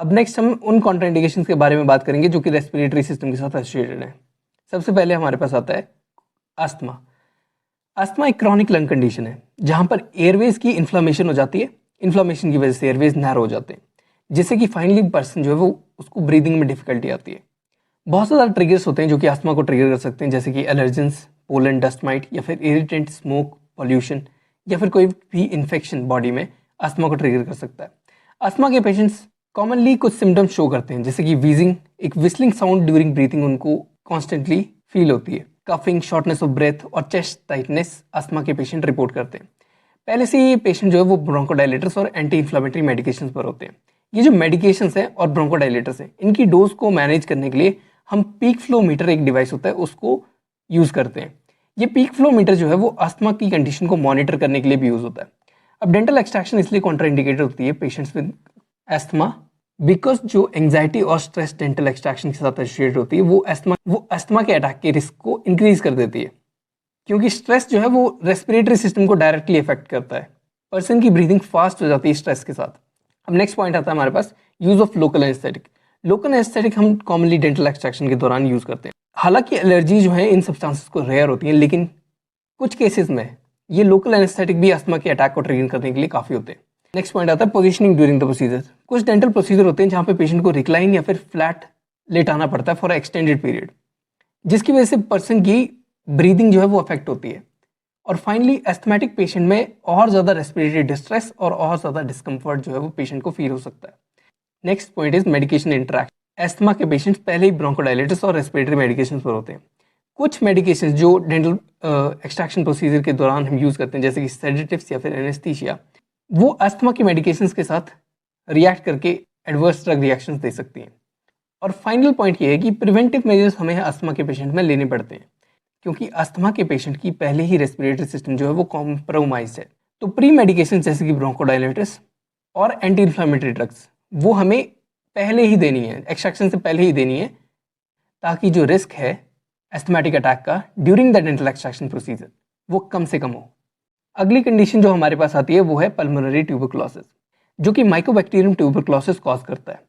अब नेक्स्ट हम उन कॉन्ट्राइंडिकेशंस के बारे में बात करेंगे जो कि रेस्पिरेटरी सिस्टम के साथ एसोसिएटेड है। सबसे पहले हमारे पास आता है अस्थमा। अस्थमा एक क्रॉनिक लंग कंडीशन है जहाँ पर एयरवेज की इन्फ्लामेशन हो जाती है। इन्फ्लामेशन की वजह से एयरवेज नैरो हो जाते हैं, जिससे कि फाइनली पर्सन जो है वो उसको ब्रीदिंग में डिफिकल्टी आती है। बहुत से ज़्यादा ट्रिगर्स होते हैं जो कि अस्थमा को ट्रिगर कर सकते हैं, जैसे कि एलर्जेंस, पोलन, डस्ट माइट या फिर इरिटेंट, स्मोक, पॉल्यूशन या फिर कोई भी इन्फेक्शन बॉडी में अस्थमा को ट्रिगर कर सकता है। अस्थमा के पेशेंट्स कॉमनली कुछ सिम्टम्स शो करते हैं, जैसे कि वीजिंग, एक विस्लिंग साउंड ड्यूरिंग ब्रीथिंग उनको कॉन्स्टेंटली फील होती है। कफिंग, शॉर्टनेस ऑफ ब्रेथ और चेस्ट टाइटनेस अस्थमा के पेशेंट रिपोर्ट करते हैं। पहले से ये पेशेंट जो है वो ब्रोंकोडायलेटर्स और एंटी इन्फ्लामेटरी मेडिकेशंस पर होते हैं। ये जो मेडिकेशंस हैं और ब्रोंकोडायलेटर्स हैं, इनकी डोज को मैनेज करने के लिए हम पीक फ्लो मीटर, एक डिवाइस होता है, उसको यूज़ करते हैं। ये पीक फ्लो मीटर जो है वो अस्थमा की कंडीशन को मॉनिटर करने के लिए भी यूज़ होता है। अब डेंटल एक्सट्रैक्शन इसलिए कॉन्ट्राइंडिकेटेड होती है पेशेंट्स विद अस्थमा, बिकॉज जो एंग्जाइटी और स्ट्रेस डेंटल एक्सट्रैक्शन के साथ एसोसिएटेड होती है वो अस्थमा के अटैक के रिस्क को इंक्रीज कर देती है, क्योंकि स्ट्रेस जो है वो रेस्पिरेटरी सिस्टम को डायरेक्टली इफेक्ट करता है। पर्सन की ब्रीदिंग फास्ट हो जाती है स्ट्रेस के साथ। अब नेक्स्ट पॉइंट आता है हमारे पास use of local anaesthetic. Local anaesthetic हम कॉमनली डेंटल एक्सट्रैक्शन के दौरान यूज करते हैं। हालांकि एलर्जी जो है इन सब्सटेंसेस को रेयर होती है, लेकिन कुछ केसेस में ये लोकल एनेस्थेटिक भी अस्थमा के अटैक को ट्रिगर करने के लिए काफ़ी होते हैं। नेक्स्ट पॉइंट आता है पोजीशनिंग ड्यूरिंग द प्रोसीजर। कुछ डेंटल प्रोसीजर होते हैं जहाँ पे पेशेंट को रिक्लाइन या फिर फ्लैट लेटाना पड़ता है फॉर एक्सटेंडेड पीरियड, जिसकी वजह से पर्सन की ब्रीदिंग जो है वो अफेक्ट होती है। और फाइनली एस्थमेटिक पेशेंट में और ज़्यादा रेस्पिरेटरी डिस्ट्रेस और ज़्यादा डिस्कम्फर्ट जो है वो पेशेंट को फील हो सकता है। Next point is medication interaction. Asthma के पेशेंट्स पहले ही ब्रोंकोडायलेटर्स और रेस्पिरेटरी मेडिकेशन पर होते हैं। कुछ मेडिकेशन जो डेंटल एक्सट्रैक्शन प्रोसीजर के दौरान हम यूज़ करते हैं, जैसे कि सेडेटिव्स या फिर एनेस्थीसिया, वो अस्थमा की मेडिकेशंस के साथ रिएक्ट करके एडवर्स ड्रग रिएक्शंस दे सकती हैं। और फाइनल पॉइंट ये है कि प्रिवेंटिव मेजर्स हमें अस्थमा के पेशेंट में लेने पड़ते हैं, क्योंकि अस्थमा के पेशेंट की पहले ही रेस्पिरेटरी सिस्टम जो है वो कॉम्प्रोमाइज है। तो प्री मेडिकेशन जैसे कि ब्रोंकोडायलेटर्स और एंटी इन्फ्लामेटरी ड्रग्स वो हमें पहले ही देनी है, एक्सट्रैक्शन से पहले ही देनी है, ताकि जो रिस्क है एस्थमेटिक अटैक का during the dental extraction procedure वो कम से कम हो। अगली कंडीशन जो हमारे पास आती है वो है पल्मोनरी ट्यूबरकुलोसिस, जो कि माइकोबैक्टीरियम ट्यूबरकुलोसिस कॉज करता है।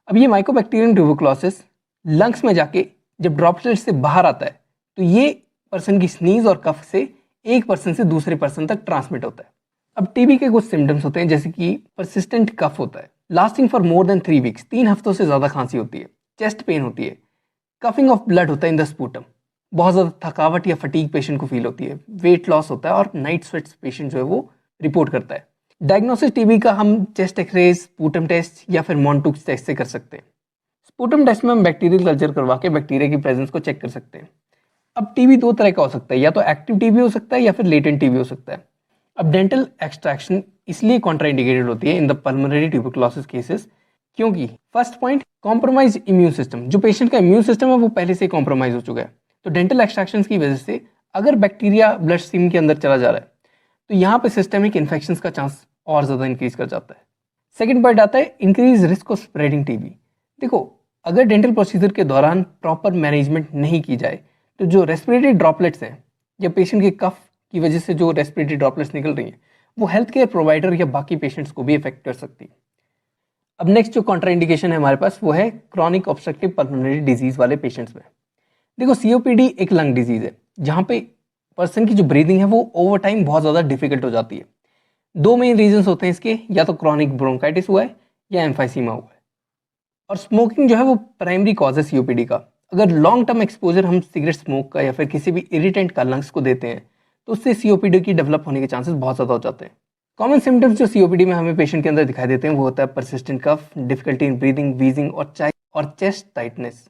अब ये माइकोबैक्टीरियम ट्यूबरकुलोसिस लंग्स में जाके जब ड्रॉपलेट से बाहर आता है तो ये पर्सन की स्नीज और कफ से एक पर्सन से दूसरे पर्सन तक ट्रांसमिट होता है। अब टीबी के कुछ सिम्टम्स होते हैं, जैसे कि परसिस्टेंट कफ होता है, lasting for more than 3 weeks, 3 हफ्तों से ज़्यादा खांसी होती है, चेस्ट पेन होती है, कफिंग ऑफ ब्लड होता है इन द स्पूटम, बहुत ज़्यादा थकावट या फटीग पेशेंट को फील होती है, वेट लॉस होता है और नाइट स्वेट्स पेशेंट जो है वो रिपोर्ट करता है। डायग्नोसिस टीबी का हम चेस्ट एक्सरेज, स्पूटम टेस्ट या फिर मॉन्टूक्स टेस्ट से कर सकते हैं। स्पूटम टेस्ट में हम बैक्टीरियल कल्चर करवा के बैक्टीरिया की प्रेजेंस को चेक कर सकते हैं। अब टीबी दो तरह का हो सकता है, या तो एक्टिव टीबी हो सकता है या फिर लेटेंट टीबी हो सकता है। अब डेंटल एक्सट्रैक्शन इसलिए कॉन्ट्राइंडिकेटेड होती है in the pulmonary tuberculosis cases, क्योंकि first point compromise immune system, जो पेशेंट का इम्यून सिस्टम है वो पहले से कॉम्प्रोमाइज हो चुका है। तो डेंटल एक्सट्रैक्शन की वजह से अगर बैक्टीरिया ब्लड स्ट्रीम के अंदर चला जा रहा है तो यहाँ पे सिस्टेमिक इन्फेक्शन का चांस और ज़्यादा इंक्रीज कर जाता है। सेकेंड पॉइंट आता है increase risk of spreading TB. देखो, अगर डेंटल प्रोसीजर के दौरान प्रॉपर मैनेजमेंट नहीं की जाए तो जो रेस्पिरेटरी ड्रॉपलेट्स हैं या पेशेंट के कफ की वजह से जो रेस्पिरेटरी ड्रॉपलेट्स निकल रही हैं वो हेल्थ केयर प्रोवाइडर या बाकी पेशेंट्स को भी इफेक्ट कर सकती है। अब नेक्स्ट जो कॉन्ट्राइंडिकेशन है हमारे पास वो है क्रॉनिक ऑब्स्ट्रक्टिव पल्मोनरी डिजीज वाले पेशेंट्स में। देखो, सीओपीडी एक लंग डिजीज है जहाँ पे पर्सन की जो ब्रीदिंग है वो ओवर टाइम बहुत ज़्यादा डिफिकल्ट हो जाती है। दो मेन रीजंस होते हैं इसके, या तो क्रॉनिक ब्रोंकाइटिस हुआ है या एम्फाइसीमा हुआ है। और स्मोकिंग जो है वो प्राइमरी कॉज है सीओपीडी का। अगर लॉन्ग टर्म एक्सपोजर हम सिगरेट स्मोक का या फिर किसी भी इरिटेंट का लंग्स को देते हैं तो उससे सीओपीडी की डेवलप होने के चांसेस बहुत ज़्यादा हो जाते हैं। कॉमन सिम्टम्स जो सीओपीडी में हमें पेशेंट के अंदर दिखाई देते हैं वो होता है persistent cough, difficulty in breathing, wheezing और चेस्ट टाइटनेस।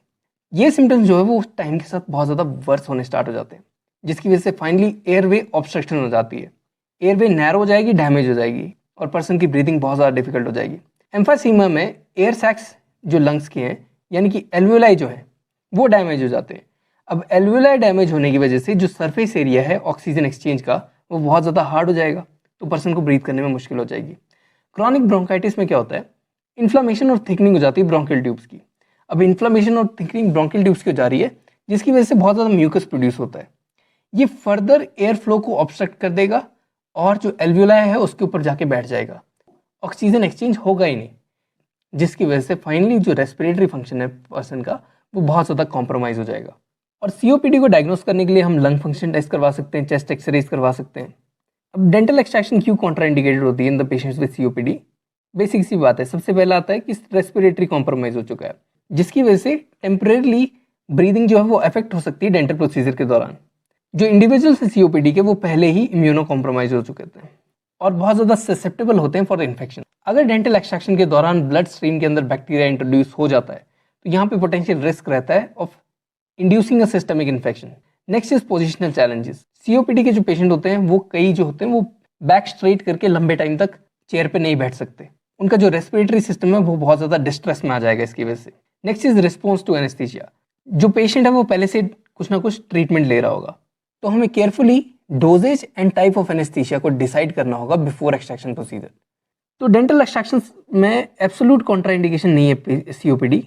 ये सिम्टम्स जो है वो टाइम के साथ बहुत ज़्यादा वर्स होने स्टार्ट हो जाते हैं, जिसकी वजह से फाइनली एयरवे ऑब्स्ट्रक्शन हो जाती है, एयरवे नैरो हो जाएगी, डैमेज हो जाएगी और पर्सन की ब्रीदिंग बहुत ज़्यादा डिफिकल्ट हो जाएगी। एम्फासीमा में एयर सैक्स जो लंग्स के हैं यानी कि एल्वियोलाई जो है वो डैमेज हो जाते हैं। अब एल्वियोलाई डैमेज होने की वजह से जो सरफेस एरिया है ऑक्सीजन एक्सचेंज का वो बहुत ज़्यादा हार्ड हो जाएगा, तो पर्सन को ब्रीथ करने में मुश्किल हो जाएगी। क्रॉनिक ब्रोंकाइटिस में क्या होता है, इन्फ्लामेशन और थिकनिंग हो जाती है ब्रोंकियल ट्यूब्स की। अब इन्फ्लामेशन और थिकनिंग ब्रोंकियल ट्यूब्स की हो जा रही है, जिसकी वजह से बहुत ज़्यादा म्यूकस प्रोड्यूस होता है। ये फर्दर एयर फ्लो को ऑब्स्ट्रक्ट कर देगा और जो एल्वियोलाई है उसके ऊपर जाके बैठ जाएगा, ऑक्सीजन एक्सचेंज होगा ही नहीं। जिसकी वजह से फाइनली जो रेस्पिरेटरी फंक्शन है पर्सन का वो बहुत ज़्यादा कॉम्प्रोमाइज़ हो जाएगा। और सीओपीडी को डायग्नोस करने के लिए हम लंग फंक्शन टेस्ट करवा सकते हैं, चेस्ट एक्सरेज करवा सकते हैं। अब डेंटल एक्सट्रैक्शन क्यों कॉन्ट्राइंडिकेटेड होती है in the patients with COPD? Basic सी बात है, सबसे पहला आता है कि रेस्पिरेटरी कॉम्प्रोमाइज़ हो चुका है, जिसकी वजह से टेम्परेरली ब्रीदिंग जो है वो अफेक्ट हो सकती है डेंटल प्रोसीजर के दौरान। जो इंडिविजुअल्स है सीओपीडी के वो पहले ही इम्यूनो कॉम्प्रोमाइज हो चुके थे और बहुत ज़्यादा ससेप्टेबल होते हैं फॉर इन्फेक्शन। अगर डेंटल एक्सट्रैक्शन के दौरान ब्लड स्ट्रीम के अंदर बैक्टीरिया इंट्रोड्यूस हो जाता है तो यहाँ पे पोटेंशियल रिस्क रहता है of inducing a systemic infection. Next is positional challenges. COPD के जो पेशेंट होते हैं वो कई जो होते हैं वो बैक स्ट्रेट करके लंबे टाइम तक चेयर पे नहीं बैठ सकते, उनका जो रेस्पिरेटरी सिस्टम है वो बहुत ज़्यादा डिस्ट्रेस में आ जाएगा इसकी वजह से। Next is response to anaesthesia. जो पेशेंट है वो पहले से कुछ ना कुछ ट्रीटमेंट ले रहा होगा, तो हमें carefully doses and type of anaesthesia को डिसाइड करना होगा बिफोर एक्सट्रैक्शन प्रोसीजर। तो डेंटल एक्सट्रैक्शन में एब्सोल्यूट कॉन्ट्राइंडिकेशन नहीं है सीओपीडी,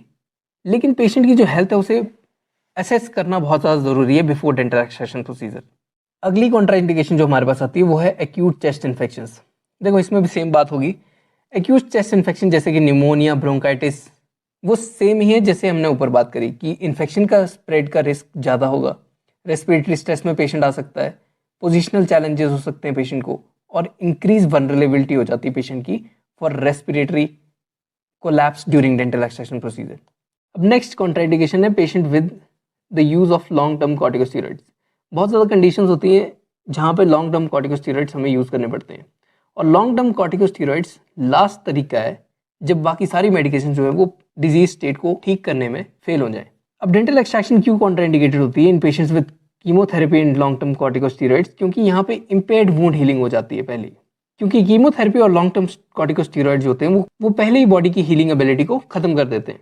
लेकिन पेशेंट की जो हेल्थ है उसे असेस करना बहुत ज़्यादा ज़रूरी है बिफोर डेंटल एक्सट्रैक्शन प्रोसीजर। अगली कॉन्ट्राइंडिकेशन जो हमारे पास आती है वो है एक्यूट चेस्ट इन्फेक्शंस। देखो इसमें भी सेम बात होगी। एक्यूट चेस्ट इन्फेक्शन जैसे कि निमोनिया, ब्रोंकाइटिस, वो सेम ही है जैसे हमने ऊपर बात करी कि इन्फेक्शन का स्प्रेड का रिस्क ज़्यादा होगा, रेस्पिरेटरी स्ट्रेस में पेशेंट आ सकता है, पोजिशनल चैलेंजेस हो सकते हैं पेशेंट को, और इंक्रीज वनरेबिलिटी हो जाती है पेशेंट की for respiratory collapse during dental extraction procedure. अब नेक्स्ट कॉन्ट्राइंडिकेशन है patient with the use of long term corticosteroids. बहुत ज़्यादा कंडीशंस होती हैं जहाँ पे लॉन्ग टर्म कॉर्टिकोस्टेरॉइड्स हमें यूज़ करने पड़ते हैं, और लॉन्ग टर्म कॉर्टिकोस्टेरॉइड्स लास्ट तरीका है जब बाकी सारी मेडिकेशन जो है वो डिजीज स्टेट को ठीक करने में फेल हो जाए। अब डेंटल एक्सट्रैक्शन क्यों कॉन्ट्राइंडिकेटेड होती है in patients with chemotherapy and long term corticosteroids? क्योंकि यहाँ पे इम्पेयर्ड वुंड हीलिंग हो जाती है पहले, क्योंकि कीमोथेरेपी और लॉन्ग टर्म कॉर्टिकोस्टेरॉइड्स होते हैं वो पहले ही बॉडी की हीलिंग एबिलिटी को खत्म कर देते हैं।